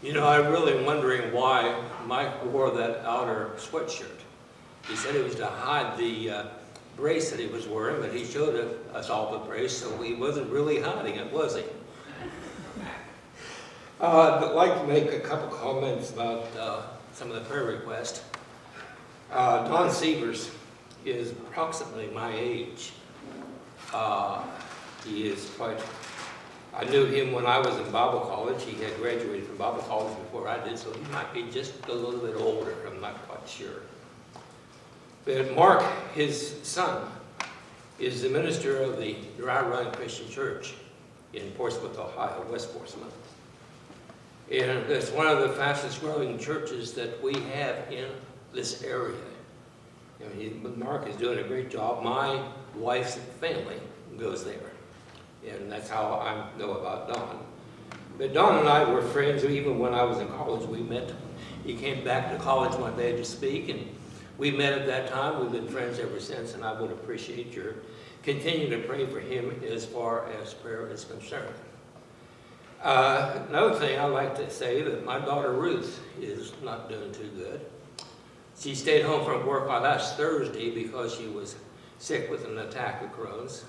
You know, I'm really wondering why Mike wore that outer sweatshirt. He said it was to hide the brace that he was wearing, but he showed us all the brace, so he wasn't really hiding it, was he? I'd like to make a couple comments about some of the prayer requests. Don Sievers is approximately my age. He is quite... I knew him when I was in Bible college. He had graduated from Bible college before I did, so he might be just a little bit older. I'm not quite sure. But Mark, his son, is the minister of the Dry Run Christian Church in Portsmouth, Ohio, West Portsmouth. And it's one of the fastest growing churches that we have in this area. Mark is doing a great job. My wife's family goes there. And that's how I know about Don. But Don and I were friends even when I was in college. We met. He came back to college one day to speak, and we met at that time. We've been friends ever since, and I would appreciate your continuing to pray for him as far as prayer is concerned. Another thing I'd like to say that my daughter Ruth is not doing too good. She stayed home from work on last Thursday because she was sick with an attack of Crohn's.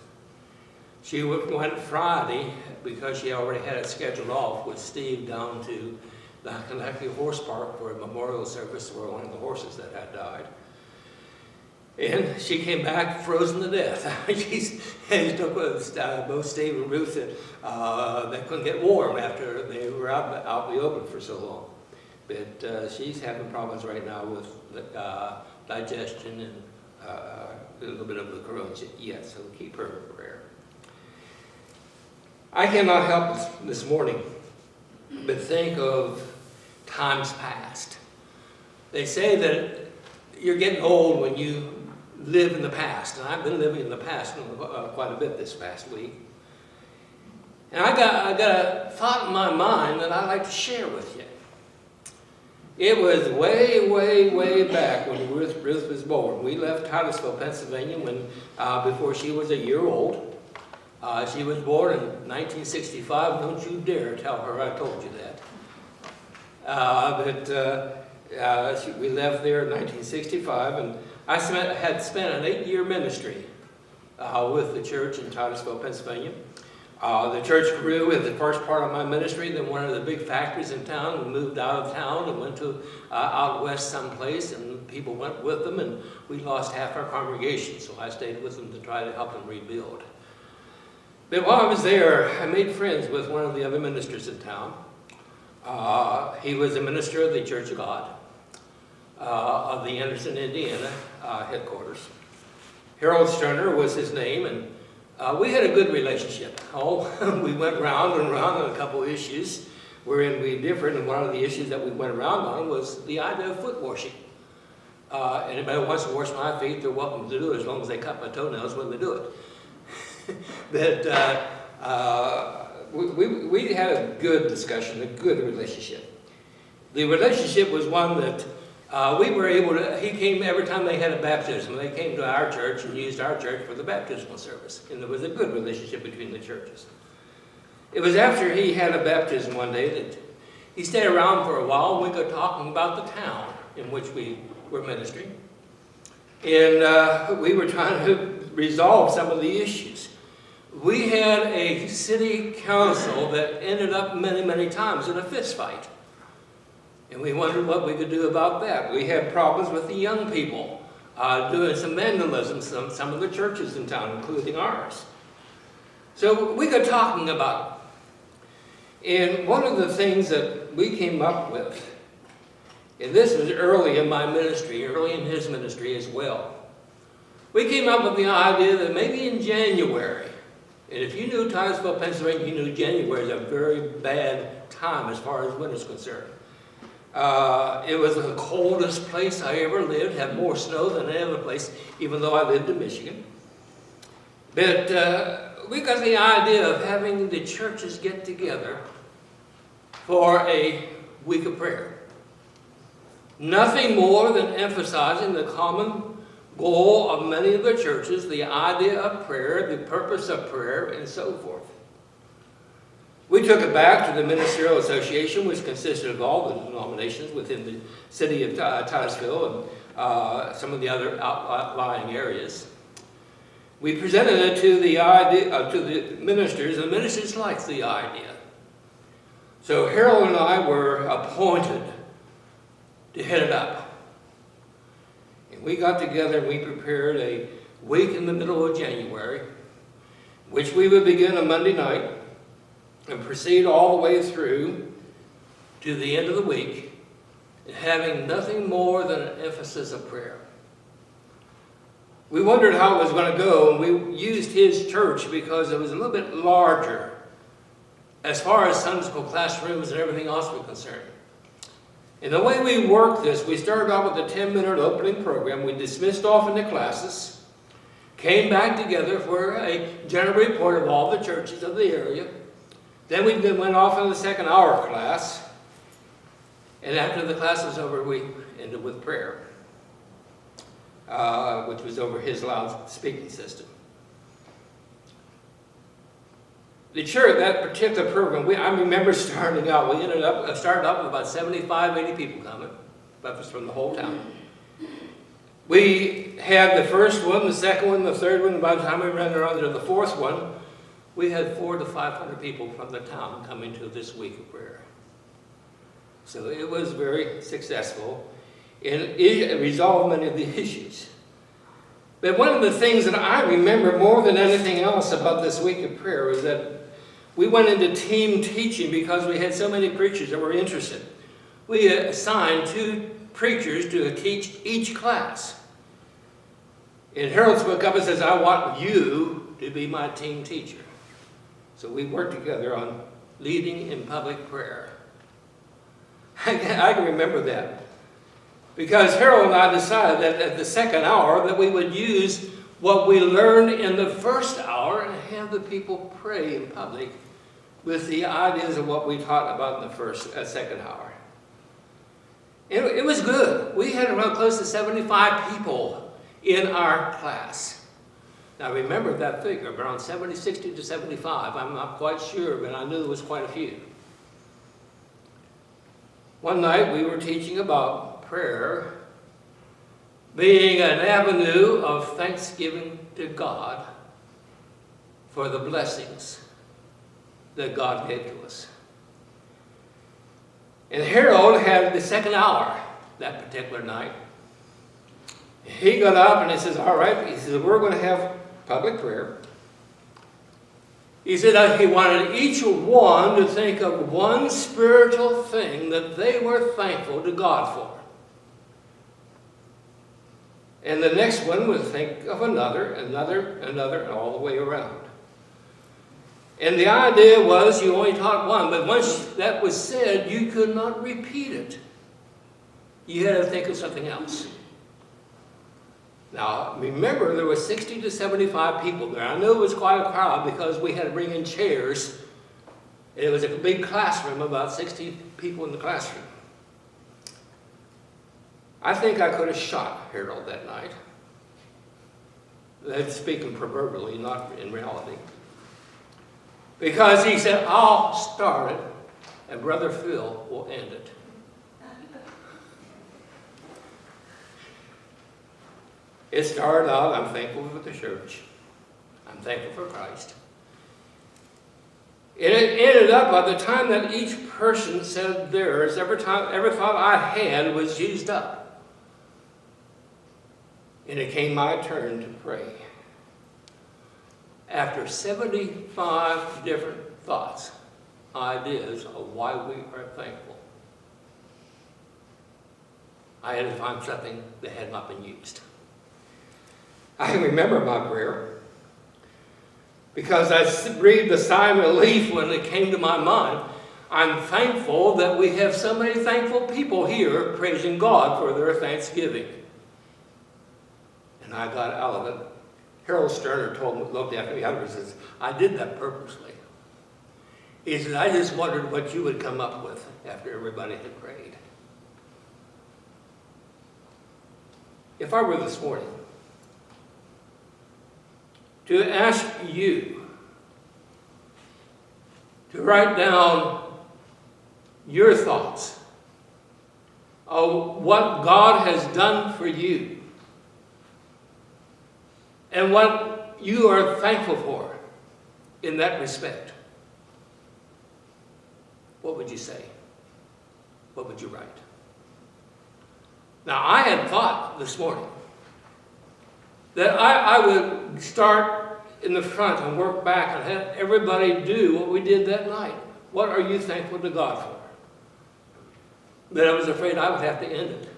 She went Friday because she already had it scheduled off with Steve down to the Kentucky Horse Park for a memorial service for one of the horses that had died. And she came back frozen to death. She took with both Steve and Ruth that they couldn't get warm after they were out in the open for so long. But she's having problems right now with digestion and a little bit of the Crohn's yet, so keep her in prayer. I cannot help this morning but think of times past. They say that you're getting old when you live in the past, and I've been living in the past quite a bit this past week. And I got a thought in my mind that I'd like to share with you. It was way, way, way back when Ruth was born. We left Titusville, Pennsylvania before she was a year old. She was born in 1965. Don't you dare tell her I told you that. We left there in 1965, and I had spent an 8-year ministry with the church in Titusville, Pennsylvania. The church grew in the first part of my ministry. Then one of the big factories in town, we moved out of town and went to out west someplace, and people went with them, and we lost half our congregation, so I stayed with them to try to help them rebuild. But while I was there, I made friends with one of the other ministers in town. He was a minister of the Church of God of the Anderson, Indiana headquarters. Harold Sterner was his name, and we had a good relationship. We went round and round on a couple of issues wherein we differed, and one of the issues that we went around on was the idea of foot washing. Anybody who wants to wash my feet, they're welcome to do it as long as they cut my toenails when they do it. But we had a good discussion, a good relationship. The relationship was one that we were able to, he came every time they had a baptism. They came to our church and used our church for the baptismal service. And there was a good relationship between the churches. It was after he had a baptism one day that he stayed around for a while, and we got talking about the town in which we were ministering. And we were trying to resolve some of the issues. We had a city council that ended up many, many times in a fist fight. And we wondered what we could do about that. We had problems with the young people doing some vandalism, some of the churches in town, including ours. So we got talking about it. And one of the things that we came up with, and this was early in my ministry, early in his ministry as well, we came up with the idea that maybe in January, and if you knew Titusville, Pennsylvania, you knew January is a very bad time as far as winter's concerned. It was the coldest place I ever lived, had more snow than any other place, even though I lived in Michigan. But we got the idea of having the churches get together for a week of prayer. Nothing more than emphasizing the common goal of many of the churches, the idea of prayer, the purpose of prayer, and so forth. We We took it back to the Ministerial Association, which consisted of all the denominations within the city of Titusville and some of the other outlying areas. We presented it to the ministers, and the ministers liked the idea. So Harold and I were appointed to head it up. And we got together and we prepared a week in the middle of January, which we would begin on Monday night and proceed all the way through to the end of the week, having nothing more than an emphasis of prayer. We wondered how it was going to go, and we used his church because it was a little bit larger as far as Sunday school classrooms and everything else were concerned. And the way we worked this, we started off with a 10-minute opening program. We dismissed off into classes, came back together for a general report of all the churches of the area. Then we went off in the second hour class, and after the class was over, we ended with prayer, which was over his loud speaking system. The church, that particular program, I remember starting out, we started up with about 75, 80 people coming. That was from the whole town. We had the first one, the second one, the third one. By the time we ran around to the fourth one, we had 400 to 500 people from the town coming to this week of prayer. So it was very successful, and it resolved many of the issues. But one of the things that I remember more than anything else about this week of prayer was that we went into team teaching because we had so many preachers that were interested. We assigned 2 preachers to teach each class. And Harold spoke up and says, I want you to be my team teacher. So we worked together on leading in public prayer. I can remember that. Because Harold and I decided that at the second hour that we would use what we learned in the first hour and have the people pray in public with the ideas of what we taught about in the second hour. It was good. We had around close to 75 people in our class. Now remember that figure, around 60 to 75. I'm not quite sure, but I knew there was quite a few. One night we were teaching about prayer being an avenue of thanksgiving to God for the blessings that God gave to us. And Harold had the second hour that particular night. He got up and he says, all right, he said, we're going to have public prayer. He said he wanted each one to think of one spiritual thing that they were thankful to God for. And the next one would think of another, and all the way around. And the idea was you only taught one, but once that was said, you could not repeat it. You had to think of something else. Now, remember, there were 60 to 75 people there. I know it was quite a crowd because we had to bring in chairs. It was a big classroom, about 60 people in the classroom. I think I could have shot Harold that night. That's speaking proverbially, not in reality. Because he said, I'll start it, and Brother Phil will end it. It started out, I'm thankful for the church. I'm thankful for Christ. And it ended up, by the time that each person said theirs, every thought I had was used up. And it came my turn to pray. After 75 different thoughts, ideas of why we are thankful, I had to find something that had not been used. I remember my prayer because I breathed a sigh of relief when it came to my mind. I'm thankful that we have so many thankful people here praising God for their thanksgiving. And I got out of it. Harold Sterner looked after me afterwards and says, I did that purposely. He said, I just wondered what you would come up with after everybody had prayed. If I were this morning to ask you to write down your thoughts of what God has done for you and what you are thankful for in that respect, what would you say? What would you write? Now, I had thought this morning that I would start in the front and work back and have everybody do what we did that night. What are you thankful to God for? But I was afraid I would have to end it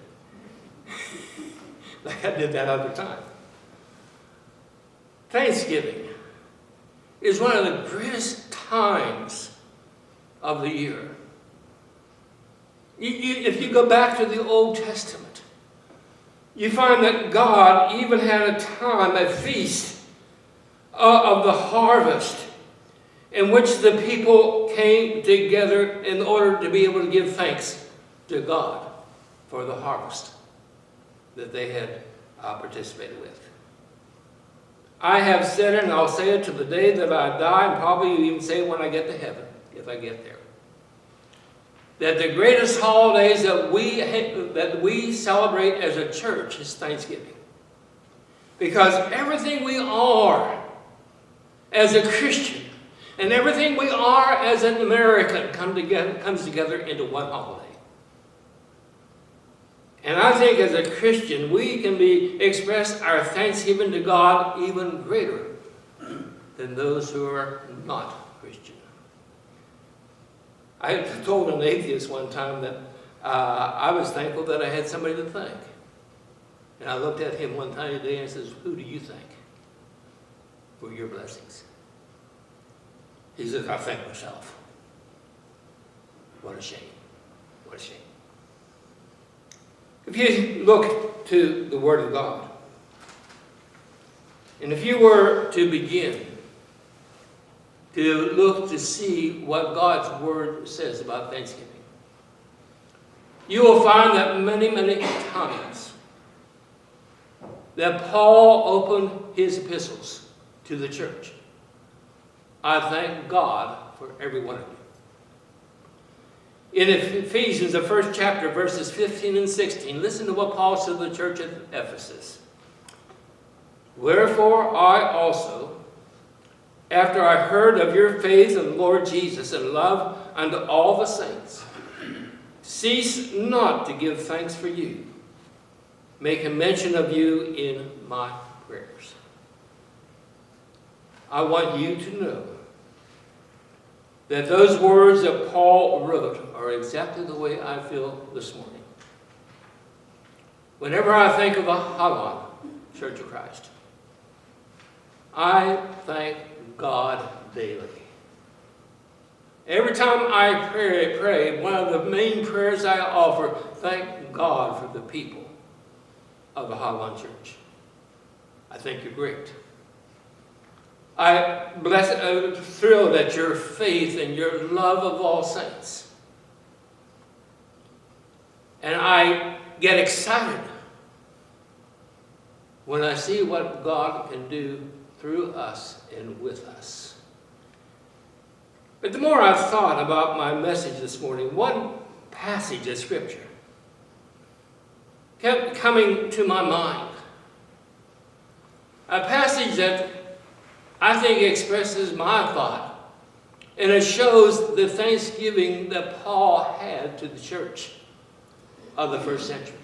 like I did that other time. Thanksgiving is one of the greatest times of the year. If you go back to the Old Testament, you find that God even had a time, a feast of the harvest, in which the people came together in order to be able to give thanks to God for the harvest that they had participated with. I have said it, and I'll say it to the day that I die, and probably even say it when I get to heaven, if I get there, that the greatest holidays that we celebrate as a church is Thanksgiving. Because everything we are as a Christian and everything we are as an American comes together into one holiday. And I think as a Christian, we can express our thanksgiving to God even greater than those who are not Christian. I told an atheist one time that I was thankful that I had somebody to thank. And I looked at him one tiny day and says, "Who do you thank for your blessings?" He says, "I thank myself." What a shame. What a shame. If you look to the Word of God, and if you were to begin to look to see what God's Word says about Thanksgiving, you will find that many, many times that Paul opened his epistles to the church. I thank God for every one of you. In Ephesians, the first chapter, verses 15 and 16, listen to what Paul said to the church at Ephesus. "Wherefore I also, after I heard of your faith in the Lord Jesus and love unto all the saints, cease not to give thanks for you, making mention of you in my prayers." I want you to know that those words that Paul wrote are exactly the way I feel this morning. Whenever I think of the Havan Church of Christ, I thank God daily. Every time I pray, one of the main prayers I offer, thank God for the people of the Havan Church. I think you're great. I'm thrilled at your faith and your love of all saints. And I get excited when I see what God can do through us and with us. But the more I've thought about my message this morning, one passage of Scripture kept coming to my mind. A passage that I think expresses my thought, and it shows the thanksgiving that Paul had to the church of the first century.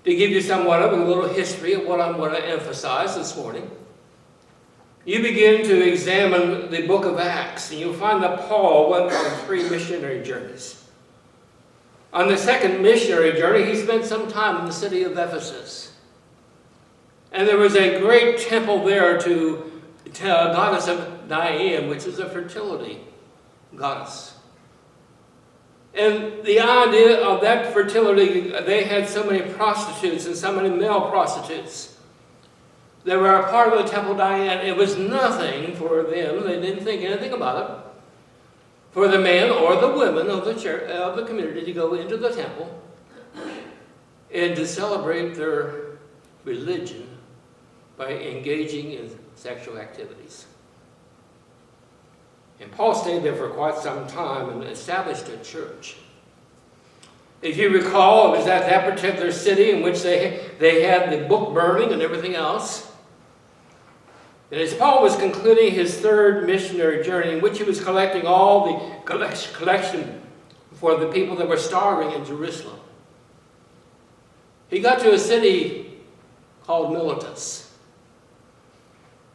To give you somewhat of a little history of what I'm going to emphasize this morning, you begin to examine the book of Acts, and you'll find that Paul went on 3 missionary journeys. On the second missionary journey, he spent some time in the city of Ephesus. And there was a great temple there to goddess of Diane, which is a fertility goddess. And the idea of that fertility, they had so many prostitutes and so many male prostitutes that were a part of the temple of Diane. It was nothing for them. They didn't think anything about it. For the men or the women of the church, of the community, to go into the temple and to celebrate their religion by engaging in sexual activities. And Paul stayed there for quite some time and established a church. If you recall, it was at that particular city in which they had the book burning and everything else. And as Paul was concluding his third missionary journey, in which he was collecting all the collection for the people that were starving in Jerusalem, he got to a city called Miletus.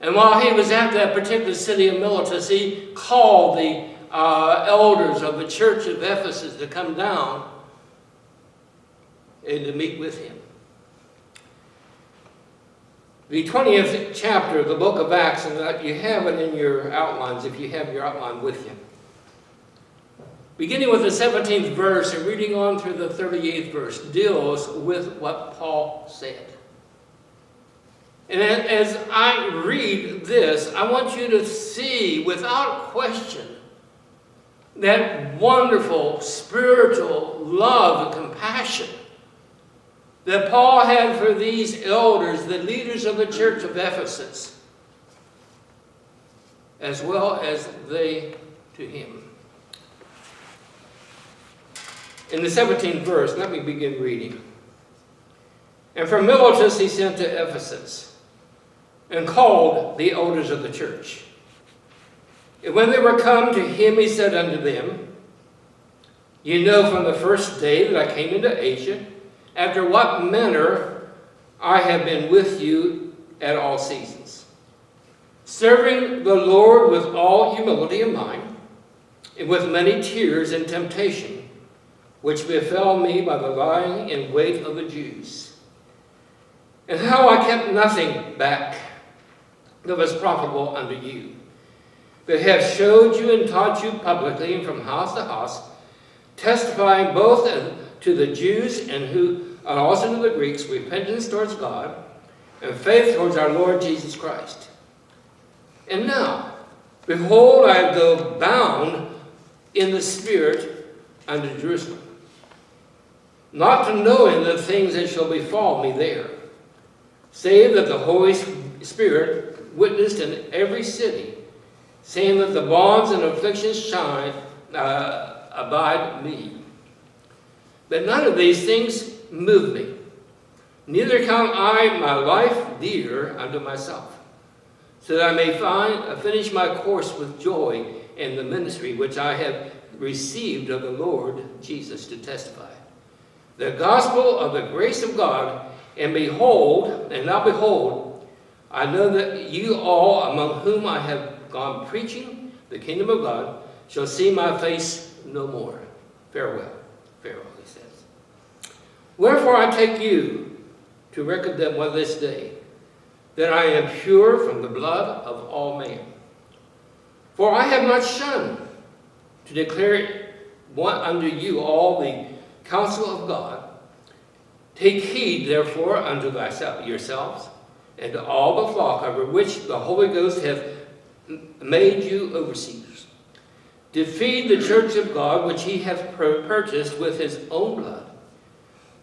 And while he was at that particular city of Miletus, he called the elders of the church of Ephesus to come down and to meet with him. The 20th chapter of the book of Acts, and you have it in your outlines if you have your outline with you. Beginning with the 17th verse and reading on through the 38th verse, deals with what Paul said. And as I read this, I want you to see without question that wonderful spiritual love and compassion that Paul had for these elders, the leaders of the church of Ephesus, as well as they to him. In the 17th verse, let me begin reading. And from Miletus he sent to Ephesus, and called the elders of the church. And when they were come to him, he said unto them, You know from the first day that I came into Asia, after what manner I have been with you at all seasons, serving the Lord with all humility of mind, and with many tears and temptation, which befell me by the lying in wait of the Jews, and how I kept nothing back that was profitable unto you, but have showed you and taught you publicly and from house to house, testifying both to the Jews and also to the Greeks, repentance towards God and faith towards our Lord Jesus Christ. And now, behold, I go bound in the Spirit unto Jerusalem, not to knowing the things that shall befall me there, save that the Holy Spirit witnessed in every city, saying that the bonds and afflictions abide me. But none of these things move me, neither count I my life dear unto myself, so that I may finish my course with joy in the ministry which I have received of the Lord Jesus to testify the gospel of the grace of God. And now behold, I know that you all, among whom I have gone preaching the kingdom of God, shall see my face no more. Farewell, farewell, he says. Wherefore I take you to record them on this day, that I am pure from the blood of all men. For I have not shunned to declare unto you all the counsel of God. Take heed, therefore, unto yourselves, and to all the flock over which the Holy Ghost hath made you overseers, to feed the church of God, which he hath purchased with his own blood.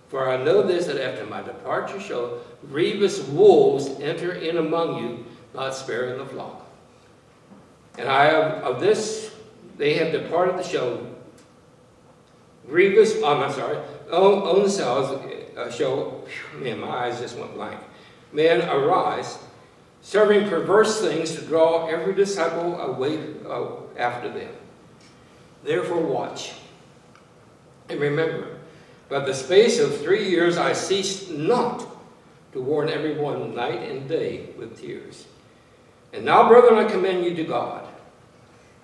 For I know this, that after my departure shall grievous wolves enter in among you, not sparing the flock. And of this they have departed to show grievous, own selves shall, man, my eyes just went blank. Men arise, serving perverse things to draw every disciple away after them. Therefore watch, and remember, by the space of 3 years I ceased not to warn everyone night and day with tears. And now, brethren, I commend you to God,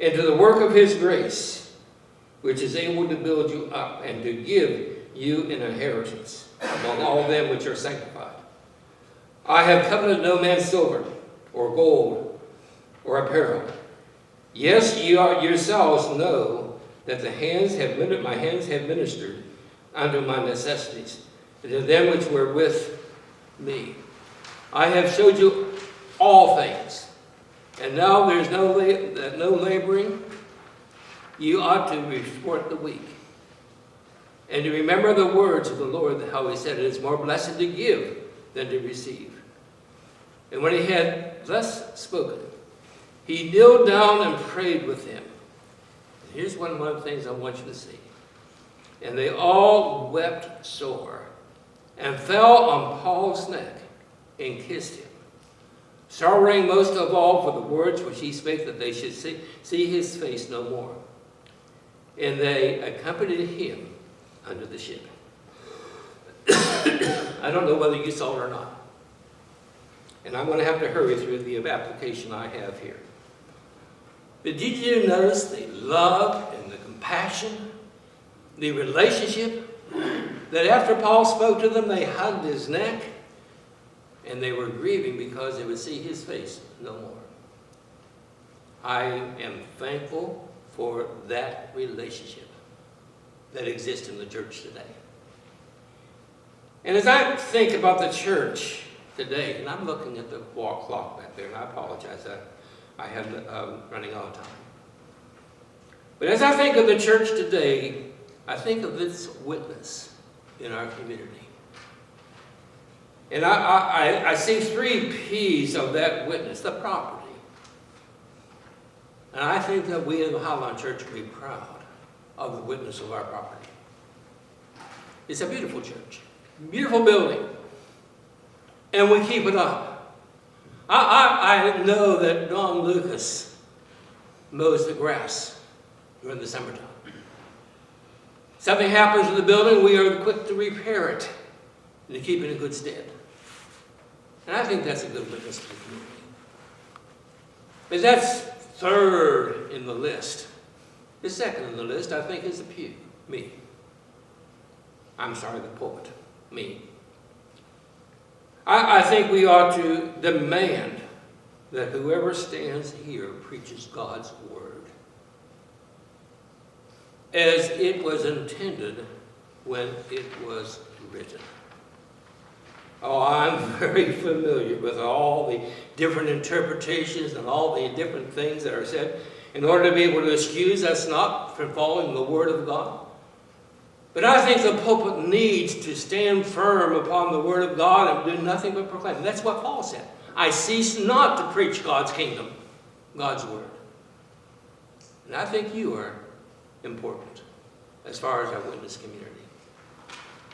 and to the work of his grace, which is able to build you up, and to give you an inheritance among all them which are sanctified. I have coveted no man's silver, or gold, or apparel. Yes, ye yourselves know that my hands have ministered unto my necessities, and to them which were with me. I have showed you all things, and now there's no laboring. You ought to report the weak, and to remember the words of the Lord, how he said, it is more blessed to give than to receive. And when he had thus spoken, he kneeled down and prayed with them. Here's one of the things I want you to see. And they all wept sore, and fell on Paul's neck, and kissed him, sorrowing most of all for the words which he spake, that they should see his face no more. And they accompanied him unto the ship. I don't know whether you saw it or not. And I'm going to have to hurry through the application I have here. But did you notice the love and the compassion, the relationship, that after Paul spoke to them, they hugged his neck, and they were grieving because they would see his face no more. I am thankful for that relationship that exists in the church today. And as I think about the church today, and I'm looking at the wall clock back there, and I apologize, I have running out of time. But as I think of the church today, I think of its witness in our community. And I see 3 P's of that witness: the property. And I think that we in the Highland Church can be proud of the witness of our property. It's a beautiful church, beautiful building, and we keep it up. I know that Don Lucas mows the grass during the summertime. Something happens to the building, we are quick to repair it and to keep it in good stead. And I think that's a good witness to the community. But that's 3rd in the list. The 2nd in the list, I think, is the pew, me. I'm sorry, the pulpit, me. I think we ought to demand that whoever stands here preaches God's word as it was intended when it was written. Oh, I'm very familiar with all the different interpretations and all the different things that are said in order to be able to excuse us not from following the Word of God. But I think the pulpit needs to stand firm upon the Word of God and do nothing but proclaim. That's what Paul said. I cease not to preach God's kingdom, God's Word. And I think you are important as far as our witness community.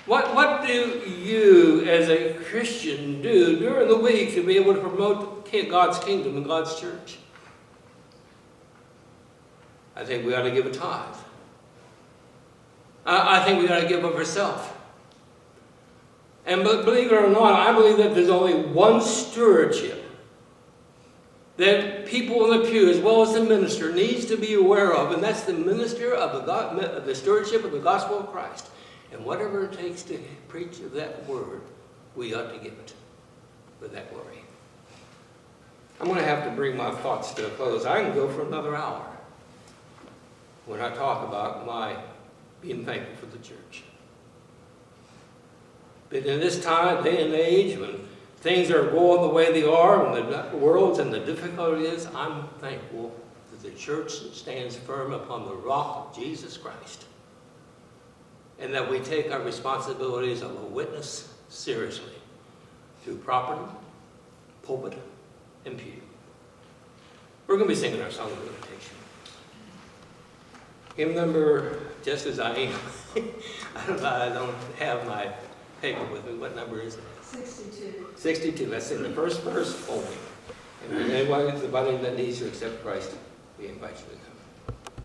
What do you as a Christian do during the week to be able to promote God's kingdom and God's church? I think we ought to give a tithe. I think we ought to give of ourselves. And believe it or not, I believe that there's only one stewardship that people in the pew, as well as the minister, needs to be aware of, and that's the minister of the stewardship of the gospel of Christ. And whatever it takes to preach that word, we ought to give it with that glory. I'm going to have to bring my thoughts to a close. I can go for another hour when I talk about my being thankful for the church. But in this time, day and age, when things are going the way they are, and the world's and the difficulty is, I'm thankful that the church stands firm upon the rock of Jesus Christ. And that we take our responsibilities of a witness seriously through property, pulpit, and pew. We're going to be singing our song of invitation. Hymn number, just as I am. I don't have my paper with me. What number is it? 62. 62. Let's sing the first verse only. And anybody that needs to accept Christ, we invite you to come.